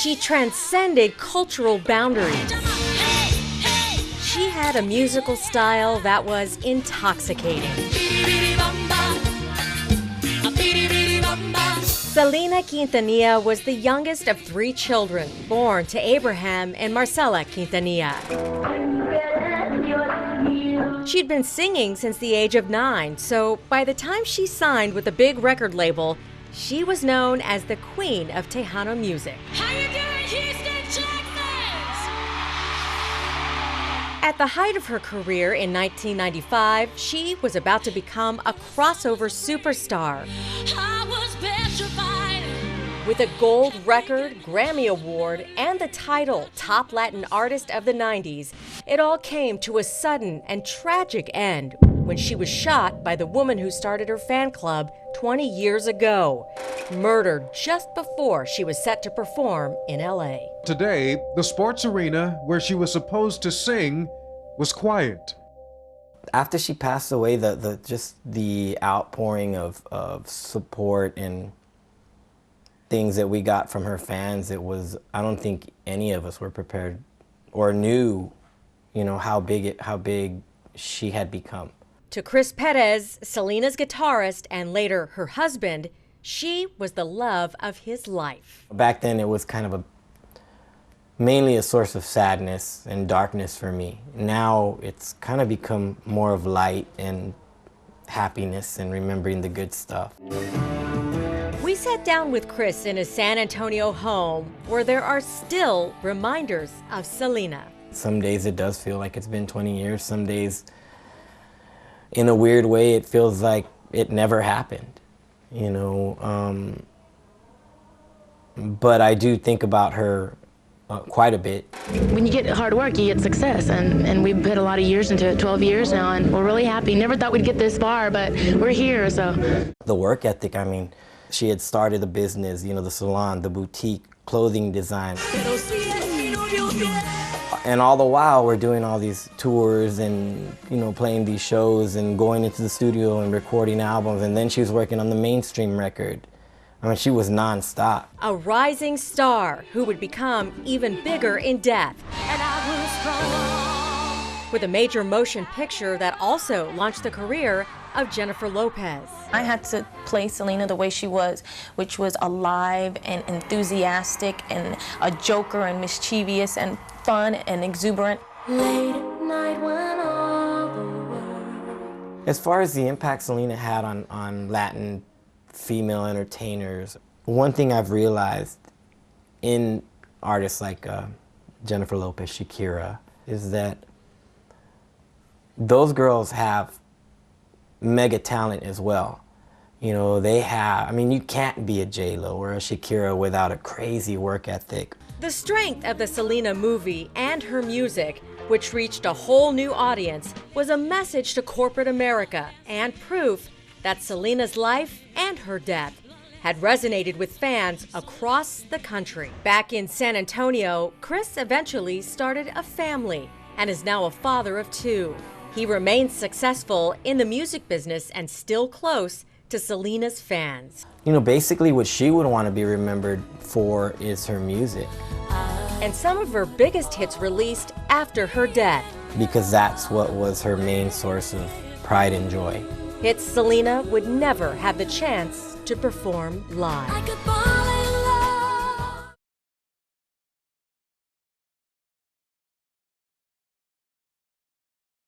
She transcended cultural boundaries. She had a musical style that was intoxicating. Selena Quintanilla was the youngest of 3 children, born to Abraham and Marcela Quintanilla. She'd been singing since the age of 9, so by the time she signed with a big record label, she was known as the Queen of Tejano music. How you doing, Houston, Texas? At the height of her career in 1995, she was about to become a crossover superstar. I was petrified. With a gold record, Grammy Award, and the title Top Latin Artist of the 90s, it all came to a sudden and tragic end when she was shot by the woman who started her fan club 20 years ago, murdered just before she was set to perform in LA. Today, the sports arena where she was supposed to sing was quiet. After she passed away, just the outpouring of support and things that we got from her fans, I don't think any of us were prepared or knew, how big she had become. To Chris Perez, Selena's guitarist and later her husband, she was the love of his life. Back then it was kind of mainly a source of sadness and darkness for me. Now it's kind of become more of light and happiness and remembering the good stuff. We sat down with Chris in his San Antonio home where there are still reminders of Selena. Some days it does feel like it's been 20 years. Some days, in a weird way, it feels like it never happened, But I do think about her quite a bit. When you get hard work, you get success, and we've put a lot of years into it, 12 years now, and we're really happy. Never thought we'd get this far, but we're here, so. The work ethic, she had started a business, the salon, the boutique, clothing design. And all the while, we're doing all these tours and, playing these shows and going into the studio and recording albums. And then she was working on the mainstream record. She was nonstop. A rising star who would become even bigger in death. And I was strong. With a major motion picture that also launched the career of Jennifer Lopez. I had to play Selena the way she was, which was alive and enthusiastic and a joker and mischievous and fun and exuberant. Late at night when all the world. As far as the impact Selena had on Latin female entertainers, one thing I've realized in artists like Jennifer Lopez, Shakira, is that those girls have mega talent as well. They have, you can't be a J-Lo or a Shakira without a crazy work ethic. The strength of the Selena movie and her music, which reached a whole new audience, was a message to corporate America and proof that Selena's life and her death had resonated with fans across the country. Back in San Antonio, Chris eventually started a family and is now a father of 2. He remains successful in the music business and still close to Selena's fans. Basically what she would want to be remembered for is her music. And some of her biggest hits released after her death. Because that's what was her main source of pride and joy. Hits Selena would never have the chance to perform live.